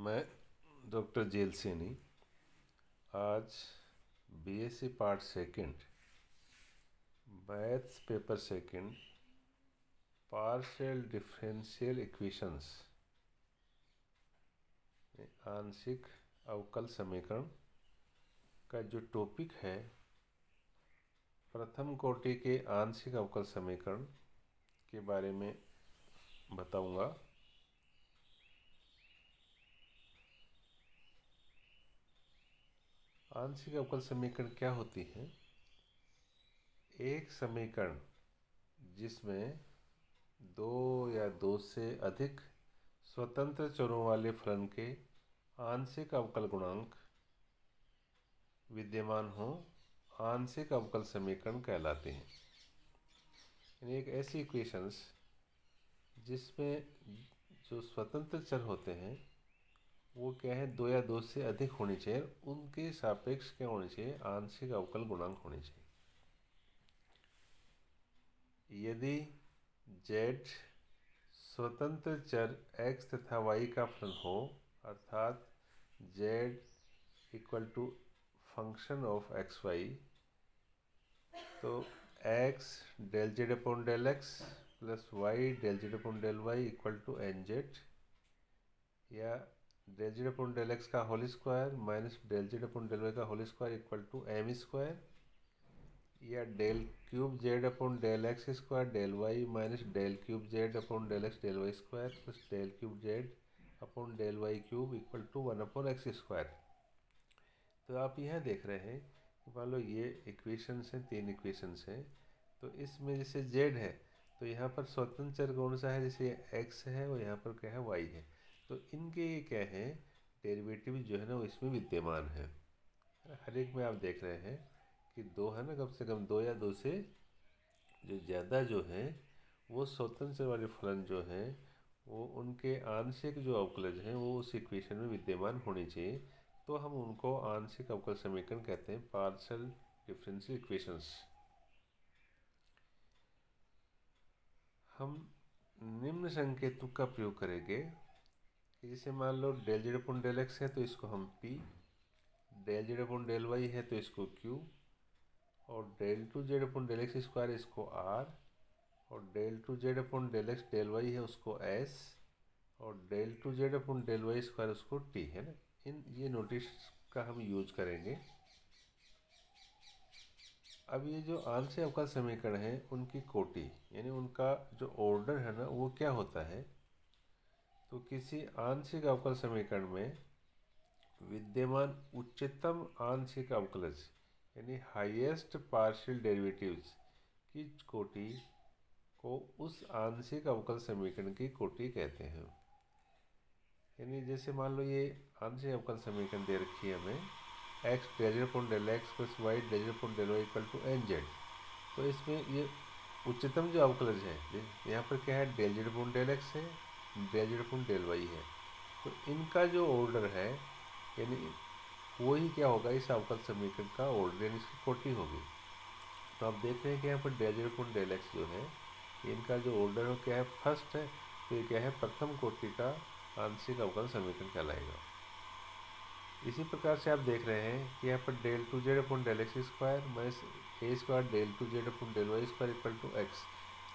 मैं doctor jail Saini आज BSc part second maths paper second partial differential equations आंशिक अवकल समीकरण का जो टॉपिक है प्रथम कोटि के आंशिक अवकल समीकरण के बारे में बताऊंगा। आंशिक अवकल समीकरण क्या होती है? एक समीकरण जिसमें दो या दो से अधिक स्वतंत्र चरों वाले फलन के आंशिक अवकल गुणांक विद्यमान हो, आंशिक अवकल समीकरण कहलाते हैं। यानी एक ऐसी इक्वेशंस जिसमें जो स्वतंत्र चर होते हैं वो क्या है, दो या दो से अधिक होनी चाहिए, उनके सापेक्ष क्या होनी चाहिए, आंशिक अवकल गुणांक होनी चाहिए। यदि z स्वतंत्र चर x तथा y का फलन हो, अर्थात z equal to function of x y, तो x del Z upon del x plus Y del Z upon del Y equal to N z, या del Z upon del x का whole square minus del Z upon del y का whole square equal to M square, या del cube Z upon del x square del y minus del cube Z upon del x del Y square plus del cube Z upon del Y cube equal to 1 upon X square. तो आप यहाँ देख रहे हैं कि मान लो ये equations हैं, तीन इक्वेशंस हैं। तो इसमें जैसे जेड है तो यहाँ पर स्वतंत्र चर कौन सा है, जैसे एक्स है और यहाँ पर क्या है, वाई है। तो इनके क्या है, डेरिवेटिव जो है ना वो इसमें विद्यमान है। हर एक में आप देख रहे हैं कि दो है ना, कम से कम दो या दो से जो ज़्यादा जो है वो स्वतंत्र वाले फलन जो हैं वो उनके आंशिक जो अवकलज हैं वो उस इक्वेशन में विद्यमान होनी चाहिए। तो हम उनको आंशिक अवकल समीकरण कहते हैं, पार्शियल डिफरेंशियल इक्वेशंस। हम निम्न संकेतों का प्रयोग करेंगे कि जैसे मान लो del Z upon del x है तो इसको हम p, del Z upon del y है तो इसको क्यू, और del two Z upon del x square इसको आर, और del two Z upon del x del y है उसको एस, और del two Z upon del Y square उसको टी है ना। ये नोटिस का हम यूज करेंगे। अब ये जो आंशिक अवकल समीकरण है उनकी कोटि यानी उनका जो ऑर्डर है ना वो क्या होता है, तो किसी आंशिक अवकल समीकरण में विद्यमान उच्चतम आंशिक अवकलज यानी हाईएस्ट पार्शियल डेरिवेटिव्स की कोटि को उस आंशिक अवकल समीकरण की कोटि कहते हैं। यानी जैसे मान लो ये आंशिक अवकल समीकरण दे रखी है हमें, X del Z upon del x plus Y del Z upon del Y equal to N Z. तो इसमें ये उच्चतम जो अवकलज है यहाँ पर क्या है, del Z upon del x है, del Z upon del y है। तो इनका जो ऑर्डर है यानी वही क्या होगा, इस अवकल समीकरण का ऑर्डर यानी इसकी कोटि होगी। तो आप देख रहे हैं कि यहाँ पर del Z upon del X जो है इनका जो ऑर्डर है क्या है, फर्स्ट है। तो ये क्या है, प्रथम कोटि का आंशिक अवकल समीकरण कहलाएगा। इसी प्रकार से आप देख रहे हैं कि यहाँ पर del two Z upon del x square minus A square del two Z upon del Y square equal to X.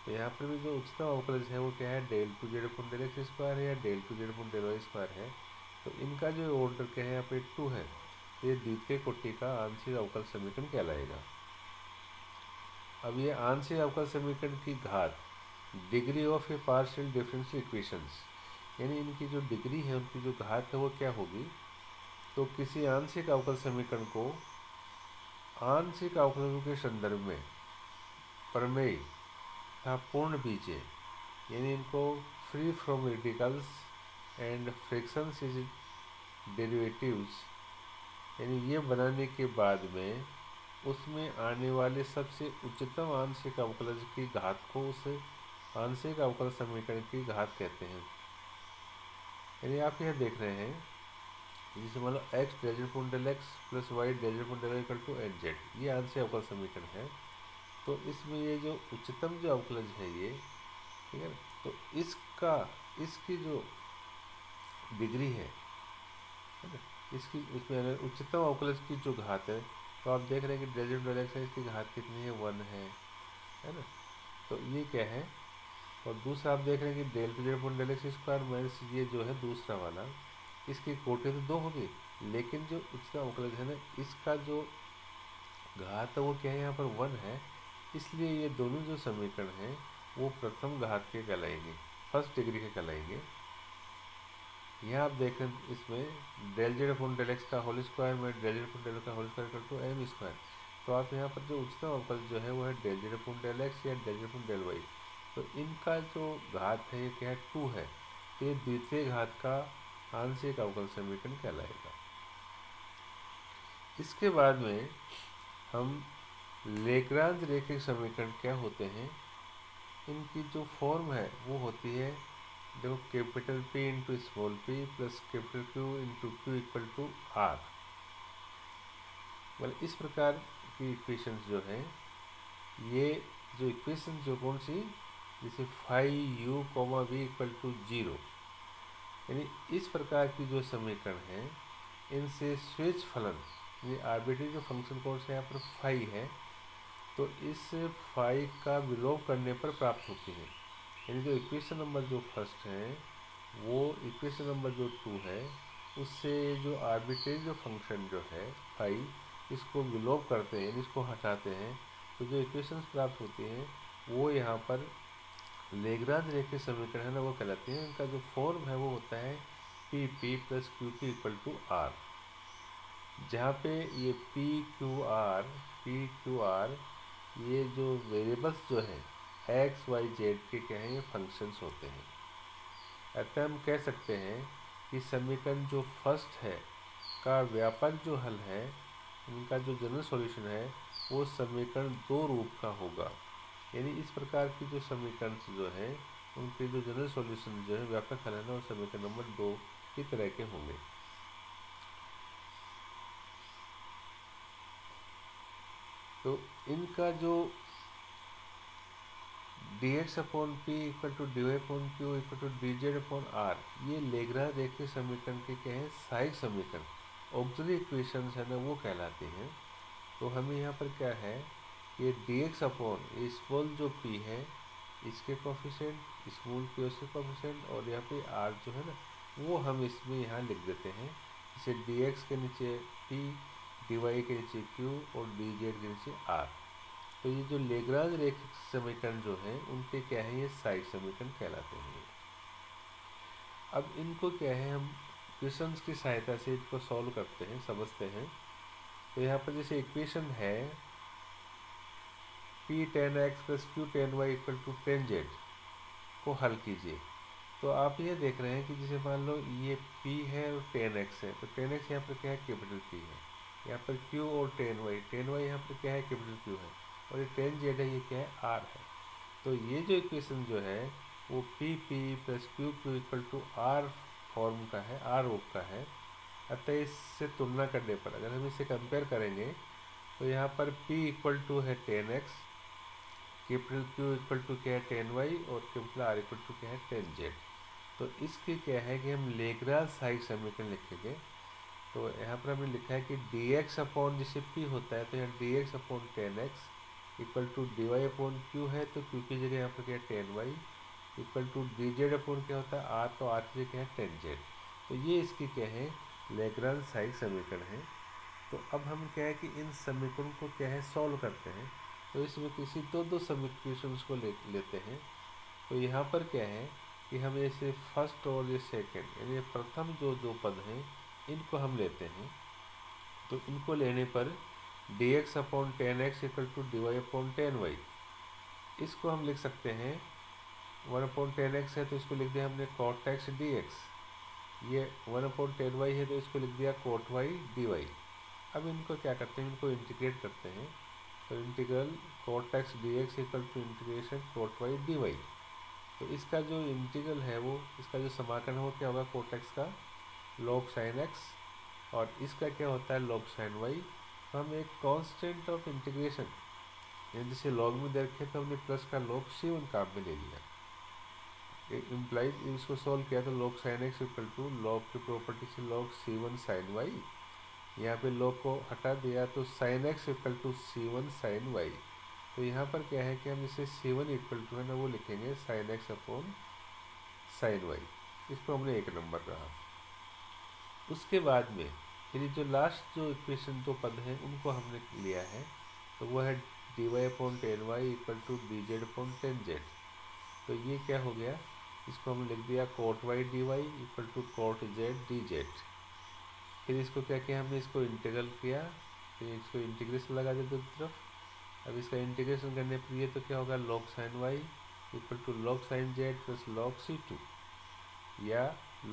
तो यहाँ पर भी जो उच्चतम अवकलज है वो क्या है, del two Z upon del x square है या del two Z upon del Y square है। तो इनका जो ऑर्डर क्या है यहाँ पे 2 है। तो ये द्वितीय कोटि का आंशिक अवकल समीकरण कहलाएगा। अब ये आंशिक अवकल समीकरण की घात, degree of A partial differential equations, यानी इनकी जो डिग्री है उनकी जो घात है वो क्या होगी, तो किसी आंशिक अवकल समीकरण को आंशिक अवकलनों के संदर्भ में प्रमेय तथा पूर्ण बीजीय यानी इनको free from radicals and fractions is derivatives यानी ये बनाने के बाद में उसमें आने वाले सबसे उच्चतम आंशिक अवकलज की घात को उस आंशिक अवकल समीकरण की घात कहते हैं। यानी आप यह देख रहे हैं जैसे मान लो x del Z upon del x plus Y del Z upon del Y equal to N z, ये आंशिक अवकल समीकरण है। तो इसमें ये जो उच्चतम जो अवकलज है ये, ठीक है, तो इसकी जो डिग्री है है ना। इसकी इसमें अगर उच्चतम अवकलज की जो घात है, तो आप देख रहे हैं कि डेल जेड डेल एक्स है, इसकी घात कितनी है, 1 है ना। तो ये क्या है। और दूसरा आप देख रहे हैं कि del P Z upon del x square minus ये जो है दूसरा वाला, इसकी कोटि तो 2 होगी, लेकिन जो उच्चतम अवकलज है ना, इसका जो घात है वो क्या है, यहाँ पर 1 है। इसलिए ये दोनों जो समीकरण हैं वो प्रथम घात के कहलाएंगे, फर्स्ट डिग्री के कहलाएंगे। यहाँ आप देख रहे हैं इसमें del Z upon del x का होल स्क्वायर में डेल जेड अपॉन डेल का whole square equal to M square. तो आप यहाँ पर जो उच्चतम अवकल जो है वो है del Z upon del x या del Z upon del y. तो इनका जो घात है ये क्या है, 2 है। तो ये द्वितीय घात का आंशिक अवकल समीकरण कहलाएगा। इसके बाद में हम लेग्रांज रैखिक समीकरण क्या होते हैं, इनकी जो फॉर्म है वो होती है, देखो capital P into small p plus capital Q into Q equal to R। मतलब इस प्रकार की इक्वेशंस जो है, ये जो इक्वेशन जो कौन सी, जैसे phi u comma v equal to 0, यानी इस प्रकार की जो समीकरण है, इनसे स्वेच्छ फलन, ये आर्बिट्री जो फंक्शन कौन सा यहाँ पर फाई है, तो इस फाई का विलोम करने पर प्राप्त होती है। यानी जो इक्वेशन नंबर जो फर्स्ट है वो इक्वेशन नंबर जो 2 है उससे जो आर्बिट्रेरी जो फंक्शन जो है फाई, इसको विलोप करते हैं, इसको हटाते हैं, तो जो इक्वेशंस प्राप्त होती हैं वो यहाँ पर लेग्रांज रैखिक समीकरण है ना वो कहलाती हैं। इनका जो फॉर्म है वो होता है P P plus Q P equal to R, जहाँ पे ये पी क्यू आर ये जो वेरिएबल्स जो है एक्स वाई जेड के क्या हैं, ये फंक्शंस होते हैं। अतः हम कह सकते हैं कि समीकरण जो फर्स्ट है का व्यापक जो हल है, उनका जो जनरल सॉल्यूशन है वो समीकरण 2 रूप का होगा। यानी इस प्रकार की जो समीकरण जो है उनके जो जनरल सॉल्यूशन जो है व्यापक हल है ना, वो समीकरण नंबर 2 की तरह के होंगे। तो इनका जो dx upon P equal to D Y upon Q equal to D Z upon R, ये लेग्रांज रैखिक समीकरण के क्या है, सहायक समीकरण, ऑक्सिलरी इक्वेशंस है ना वो कहलाते हैं। तो हमें यहाँ पर क्या है, ये dx अपॉन ये स्मॉल जो p है इसके कोफिशिएंट, स्मॉल q इसके कोफिशिएंट, और यहाँ पे r जो है ना वो हम इसमें यहाँ लिख देते हैं। जैसे dx के नीचे p, dy के नीचे q और dz के नीचे r। तो ये जो लेग्रांज रैखिक समीकरण जो है उनके क्या है, ये सहायक समीकरण कहलाते हैं। अब इनको क्या है, हम क्वेश्चंस की सहायता से इनको सॉल्व करते हैं, समझते हैं। तो यहाँ पर जैसे इक्वेशन है p tan x plus q tan y equal to tan z को हल कीजिए। तो आप ये देख रहे हैं कि जैसे मान लो ये p है और tan x है, तो tan x यहाँ पर क्या है, कैपिटल P है। यहाँ पर q और tan y यहाँ पर क्या है, कैपिटल Q है। और ये tan z है, ये क्या है, r है। तो ये जो इक्वेशन जो है वो p p plus q q equal to r form का है, r रूप का है। अतः इससे तुलना करने पर अगर हम इसे कंपेयर करेंगे तो यहाँ पर p इक्वल टू है tan x, capital Q equal to क्या है, tan y, और कैपिटल R इक्वल टू क्या है, tan z। तो इसके क्या है कि हम लेग्रांज सहायक समीकरण लिखेंगे। तो यहाँ पर हमने लिखा है कि dx अपॉन जैसे p होता है तो यहाँ dx upon tan x equal to dy upon q है, तो q की जगह यहाँ पर क्या है tan y equal to dz upon क्या होता है r, तो r की जगह क्या है tan z। तो ये इसकी क्या है, लेग्रांज सहायक समीकरण है। तो अब हम क्या है कि इन समीकरणों को क्या है सॉल्व करते हैं। तो इसमें किसी दो समीकरणों को लेते हैं। तो यहाँ पर क्या है कि हम ऐसे फर्स्ट और ये सेकंड यानी प्रथम जो दो पद हैं इनको हम लेते हैं। तो इनको लेने पर dx upon tan X equal to D Y upon tan Y, इसको हम लिख सकते हैं 1 अपॉन टेन एक्स है तो इसको लिख दिया हमने कॉट एक्स डी एक्स, ये 1 अपॉन टेन वाई है तो इसको लिख दिया कोट वाई डी वाई। अब इनको क्या करते हैं, इनको इंटीग्रेट करते हैं। तो integral cot X D X equal to integration cot Y D Y. तो इसका जो इंटीग्रल है वो, इसका जो समाकलन है वो क्या होगा, कोट एक्स का लॉग साइन एक्स, और इसका क्या होता है लॉग साइन वाई। तो हम एक कांस्टेंट ऑफ इंटीग्रेशन यानी जिसे लॉग में दे रखे तो हमने प्लस का लॉग C1 काम में ले लिया। इम्प्लाइज इसको सॉल्व किया तो log sin x equal to log की प्रॉपर्टी से log c1 sin y, यहाँ पे log को हटा दिया तो sin x equal to c1 sin y। तो यहाँ पर क्या है कि हम इसे c1 इक्वल टू है ना वो लिखेंगे sin x upon sin y। इसको हमने 1 नंबर रहा। उसके बाद में यदि जो लास्ट जो इक्वेशन दो पद हैं उनको हमने लिया है तो वो है dy upon tan Y equal to D Z upon tan Z. तो ये क्या हो गया, इसको हम लिख दिया cot y dy equal to cot z D Z. फिर इसको क्या किया हमने, इसको इंटीग्रल किया, फिर इसको इंटीग्रेशन लगा दिया दूसरी तरफ। अब इसका इंटीग्रेशन करने पर ये तो क्या होगा log sin y equal to log sin z plus log c2, या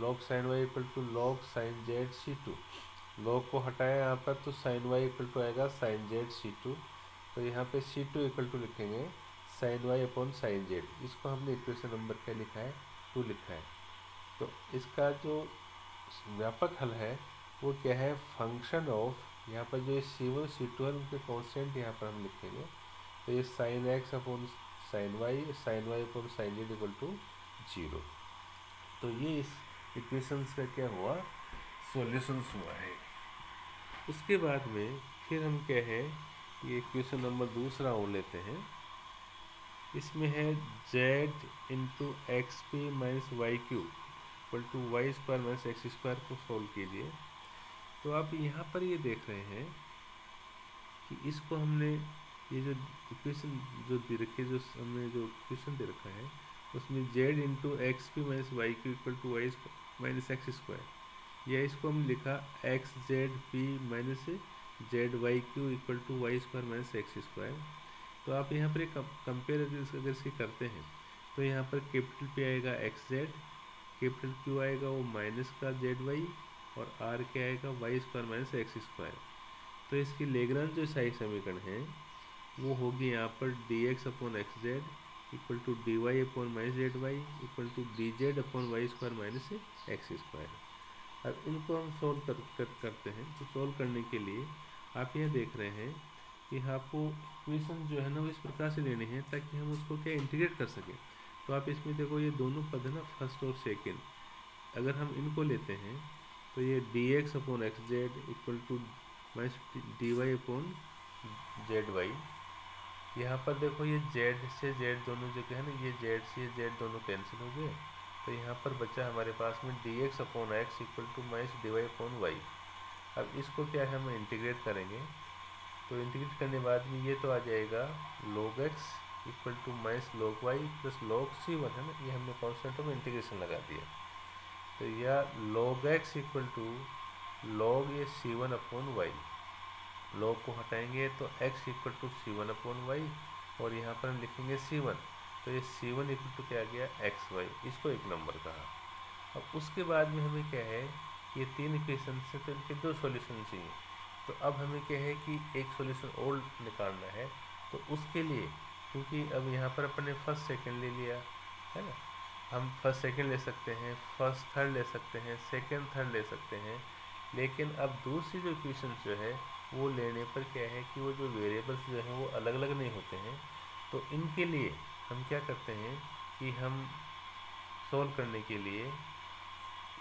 log sin y equal to log sin z c2। log को हटाया यहाँ पर तो sin y इक्वल टू आएगा sin z c2। तो यहाँ पे c2 इक्वल टू लिखेंगे sin y upon sin z। इसको हमने इक्वेशन नंबर क्या लिखा है, 2 लिखा है। तो इसका जो व्यापक हल है वो क्या है, फंक्शन ऑफ, यहाँ पर जो c1 c2 है उनके कॉन्स्टेंट यहाँ पर हम लिखेंगे। तो ये sin x upon sin y upon sin z equal to 0। तो ये इस इक्वेशंस का क्या हुआ, सॉल्यूशंस हुआ है। उसके बाद में फिर हम क्या है, ये इक्वेशन नंबर दूसरा और लेते हैं। इसमें है z into X P minus Y Q equal to Y square minus x square को सोल्व कीजिए। तो आप यहाँ पर ये देख रहे हैं कि इसको हमने ये जो इक्वेशन जो दे रखी है, जो हमने जो इक्वेशन दे रखा है उसमें z into X P minus Y Q equal to Y minus x square, या इसको हम लिखा X Z P minus Z Y Q equal to Y square minus x square. तो आप यहाँ पर एक कंपेयर अगर इसकी करते हैं तो यहाँ पर कैपिटल पे आएगा एक्स जेड, कैपिटल क्यू आएगा वो माइनस का जेड वाई, और आर क्या आएगा Y square minus x square. तो इसकी लेग्रांज जो सही समीकरण है वो होगी यहाँ पर d x upon x z equal to D Y upon minus Z y equal to D Z upon y square minus x square. अब इनको हम सोल्व करते हैं। तो सोल्व करने के लिए आप यह देख रहे हैं कि आपको इक्वेशन जो है ना वो इस प्रकार से लेनी है ताकि हम उसको क्या इंटीग्रेट कर सकें। तो आप इसमें देखो ये दोनों पद है ना, फर्स्ट और सेकेंड, अगर हम इनको लेते हैं तो ये d x upon x z equal to minus d Y upon z y. यहाँ पर देखो ये जेड से जेड दोनों जगह है ना, ये जेड से जेड दोनों कैंसिल हो गए। तो यहाँ पर बचा हमारे पास में d x upon x equal to minus d Y upon y. अब इसको क्या है हम इंटीग्रेट करेंगे। तो इंटीग्रेट करने बाद में ये तो आ जाएगा log x equal to minus log y plus log c1 है ना, ये हमने कॉन्स्टेंट में इंटीग्रेशन लगा दिया। तो यह log x equal to log ये c1 अपॉन y, log को हटाएंगे तो x equal to c1 upon y, और यहाँ पर हम लिखेंगे c1। तो ये c1 इक्वल टू क्या आ गया xy, इसको 1 नंबर कहा। अब उसके बाद में हमें क्या है, ये 3 इक्वेशन से तो इनके 2 सॉल्यूशन चाहिए। तो अब हमें क्या है कि एक सॉल्यूशन और निकालना है। तो उसके लिए क्योंकि अब यहाँ पर अपने फर्स्ट सेकंड ले लिया है ना, हम फर्स्ट सेकंड ले सकते हैं, फर्स्ट थर्ड ले सकते हैं, सेकंड थर्ड ले सकते हैं। लेकिन अब दूसरी जो इक्वेशन जो है वो लेने पर क्या है कि वो जो वेरिएबल्स जो हैं वो अलग अलग नहीं होते हैं। तो इनके लिए हम क्या करते हैं कि हम सोल्व करने के लिए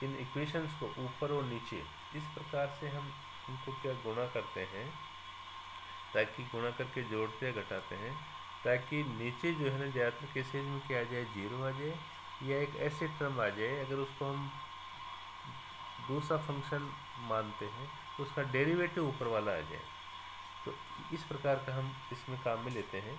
इन इक्वेशंस को ऊपर और नीचे इस प्रकार से हम इनको क्या गुणा करते हैं, ताकि गुणा करके जोड़ते या घटाते हैं ताकि नीचे जो है ना ज़्यादातर केसेज में क्या आ जाए, 0 आ जाए, या एक ऐसे टर्म आ जाए अगर उसको हम दूसरा फंक्शन मानते हैं तो उसका डेरिवेटिव ऊपर वाला आ जाए। तो इस प्रकार का हम इसमें काम में लेते हैं।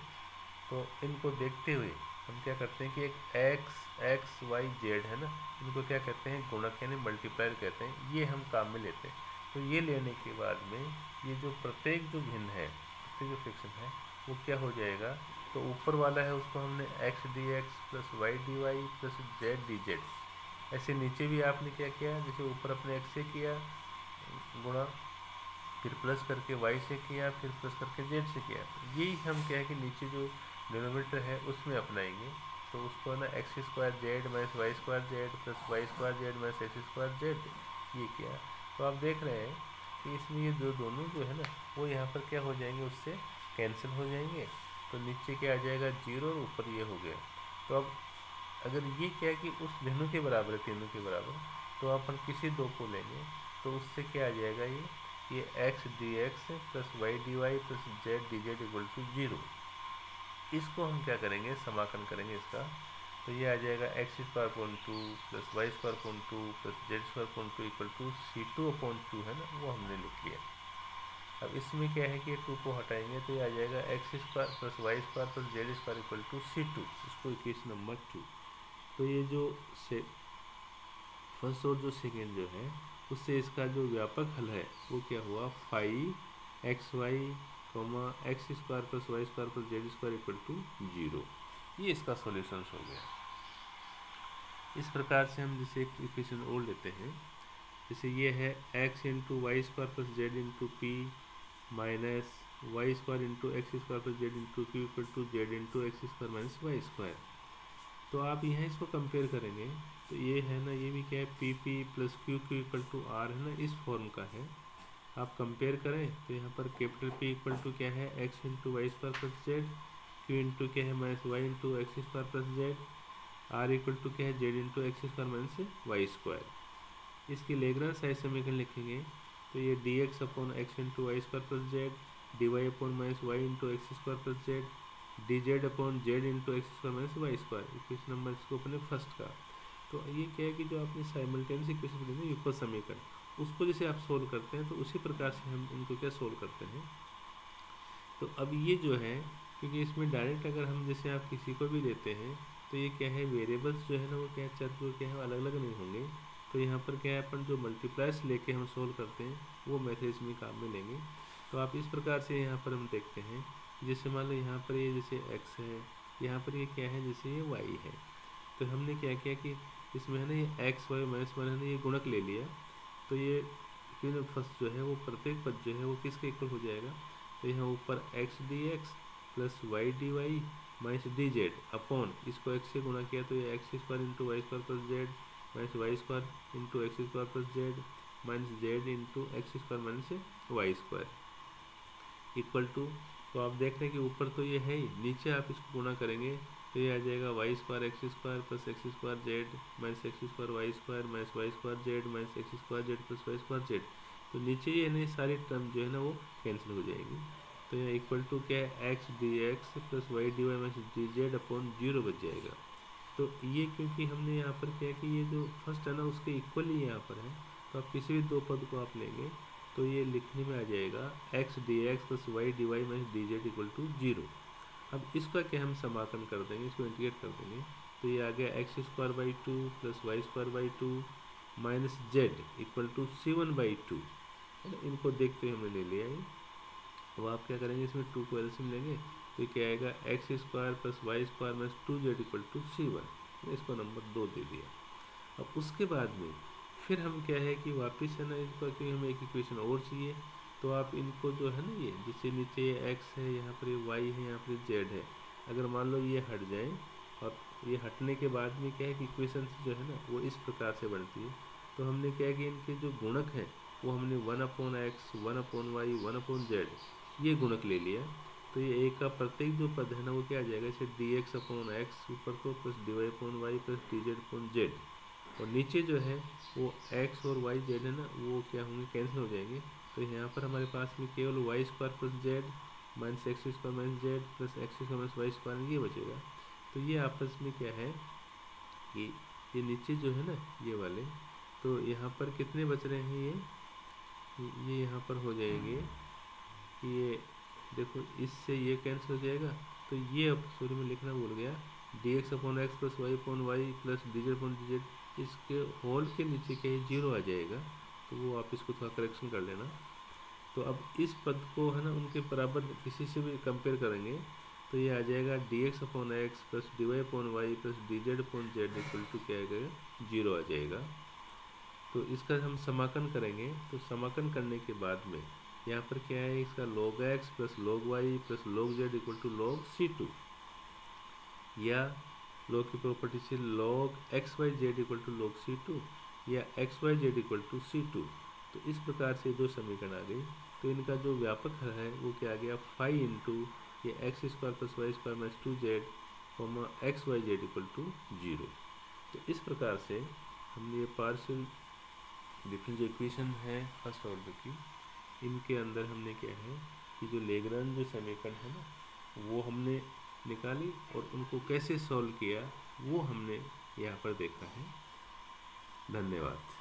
तो इनको देखते हुए हम क्या करते हैं कि एक एक्स वाई जेड है ना, इनको क्या कहते हैं, गुणक यानी मल्टीप्लायर कहते हैं, ये हम काम में लेते हैं। तो ये लेने के बाद में ये जो प्रत्येक जो भिन्न है, प्रत्येक जो फ्रैक्शन है वो क्या हो जाएगा, तो ऊपर वाला है उसको हमने x D x plus y D y plus z d z, ऐसे नीचे भी आपने क्या किया, जैसे ऊपर अपने एक्स से किया गुणा, फिर प्लस करके वाई से किया, फिर प्लस करके जेड से किया। यही हम क्या है कि नीचे जो डिनोमिनेटर है उसमें अपनाएंगे। तो उसको ना x square z minus y square z plus y square z minus x square z ये किया। तो आप देख रहे हैं कि इसमें ये दोनों जो है ना वो यहाँ पर क्या हो जाएंगे, उससे कैंसिल हो जाएंगे। तो नीचे क्या आ जाएगा 0 और ऊपर ये हो गया। तो अब अगर ये क्या है कि उस दोनों के बराबर है, तीनों के बराबर, तो अपन किसी दो को लेंगे तो उससे क्या आ जाएगा, ये x D x plus y D y plus z d z equal to zero. इसको हम क्या करेंगे, समाकलन करेंगे इसका, तो ये आ जाएगा x square upon two plus y square upon two plus z square upon two equal to c two upon two है ना, वो हमने लिख लिया। अब इसमें क्या है कि टू को हटाएंगे तो ये आ जाएगा x square plus y square plus z square equal to c two, इसको इक्वेशन नंबर 2। तो ये जो से फर्स्ट और जो सेकेंड जो है उससे इसका जो व्यापक हल है वो क्या हुआ, five x y comma x square plus y square plus z square equal to zero. ये इसका सॉल्यूशन हो गया। इस प्रकार से हम जैसे एक इक्वेशन और लेते हैं, जैसे ये है x into y square plus z into p minus y square into x square plus z into q equal to z into x square minus y square. तो आप यहाँ इसको कंपेयर करेंगे तो ये है ना, ये भी क्या है, P P plus q q equal to r है ना, इस फॉर्म का है। आप कंपेयर करें तो यहाँ पर कैपिटल पी इक्वल टू क्या है, x into y square plus z, q into क्या है minus y into x square plus z, r equal to क्या है, z into x square minus y square. इसकी लेग्रांज साइज समीकरण लिखेंगे तो ये d x upon x into y square plus z, d Y upon minus y into x square plus z, d Z upon z into x square minus y square. Equation number इसको अपने first का। तो ये क्या है कि जो आपने साइमल्टेनियस इक्वेशन पढ़ी ना, युगपत समीकरण, उसको जैसे आप सोल्व करते हैं तो उसी प्रकार से हम इनको क्या सोल्व करते हैं। तो अब ये जो है, क्योंकि इसमें डायरेक्ट अगर हम जैसे आप किसी को भी देते हैं तो ये क्या है, वेरिएबल्स जो है ना वो क्या है, चर जो क्या है अलग अलग नहीं होंगे। तो यहाँ पर क्या है, अपन जो मल्टीप्लाइज लेके हम सोल्व करते हैं वो मेथड इसमें काम में लेंगे। तो आप इस प्रकार से यहाँ पर हम देखते हैं, जैसे मान लो यहाँ पर ये जैसे x है, यहाँ पर ये क्या है, जैसे ये y है। तो हमने क्या किया कि इसमें है ना ये एक्स वाई माइनस वन है ना, ये गुणक ले लिया। तो ये फिर फर्स्ट जो है वो प्रत्येक पद जो है वो किसके इक्वल हो जाएगा, तो यहाँ ऊपर x D x plus y D y minus d Z upon, इसको एक्स से गुणा किया तो ये x square into y square plus z minus y square into x square plus z minus z into x square minus y square equal to. तो आप देख रहे हैं कि ऊपर तो ये है ही, नीचे आप इसको गुणा करेंगे तो ये आ जाएगा y square x square plus x square z minus x square y square minus y square z minus x square z plus y square z. तो नीचे ये नहीं सारी टर्म जो है ना वो कैंसिल हो जाएगी। तो यहाँ इक्वल टू क्या है, x D x plus y D y minus d Z upon zero बच जाएगा। तो ये क्योंकि हमने यहाँ पर क्या कि ये जो फर्स्ट है ना उसके इक्वल ही यहाँ पर है, तो आप किसी भी दो पद को आप लेंगे तो ये लिखने में आ जाएगा x D x plus y D y minus d z equal to zero. अब इसका क्या हम समाकलन कर देंगे, इसको इंटीग्रेट कर देंगे तो ये आ गया x square by two plus y square by two minus z equal to c one by two है ना। इनको देखते हुए हमने ले लिया है। अब आप क्या करेंगे, इसमें टू को एलसीएम लेंगे तो क्या आएगा, x square plus y square minus two z equal to c one. इसको नंबर 2 दे दिया। अब उसके बाद में फिर हम क्या है कि वापस है ना इसको, क्योंकि हमें एक इक्वेशन और चाहिए, तो आप इनको जो है ना ये जैसे नीचे ये x है, यहाँ पर ये y है, यहाँ पर z है, अगर मान लो ये हट जाए और ये हटने के बाद में क्या है कि इक्वेशन जो है ना वो इस प्रकार से बनती है। तो हमने क्या है कि इनके जो गुणक हैं वो हमने 1/x 1/y 1/z ये गुणक ले लिया। तो ये एक का प्रत्येक जो पद है ना वो क्या आ जाएगा, इसे dx/x ऊपर को प्लस dy/y प्लस dz/z, और नीचे जो है वो x और y z है ना वो क्या होंगे, कैंसिल हो जाएंगे। तो यहाँ पर हमारे पास में केवल y square plus z minus x square minus z plus x square minus y square ये बचेगा। तो ये आपस में क्या है कि ये नीचे जो है ना ये वाले, तो यहाँ पर कितने बच रहे हैं, ये यहाँ पर हो जाएंगे कि ये देखो इससे ये कैंसिल हो जाएगा। तो ये अब सॉरी में लिखना भूल गया, d x upon x plus y upon y plus d Z upon d z, इसके होल के नीचे क्या है जीरो आ जाएगा। तो वो आप इसको थोड़ा करेक्शन कर लेना। तो अब इस पद को है ना उनके बराबर किसी से भी कंपेयर करेंगे तो ये आ जाएगा d x upon x plus d Y upon y plus d Z upon z equal to क्या आएगा, जीरो आ जाएगा। तो इसका हम समाकलन करेंगे तो समाकलन करने के बाद में यहाँ पर क्या है, इसका log x plus log y plus log z equal to log c2, या log की प्रॉपर्टी से log x y z equal to log c2 या x y z equal to c2। तो इस प्रकार से दो समीकरण आ गई। तो इनका जो व्यापक हल है वो क्या आ गया, 5 इंटू ये x square plus y square minus 2z comma x y z equal to 0। तो इस प्रकार से हमने ये पार्शियल डिफरेंशियल इक्वेशन है फर्स्ट ऑर्डर की, इनके अंदर हमने क्या है कि जो लेग्रांज जो समीकरण है ना वो हमने निकाली और उनको कैसे सॉल्व किया वो हमने यहाँ पर देखा है। धन्यवाद।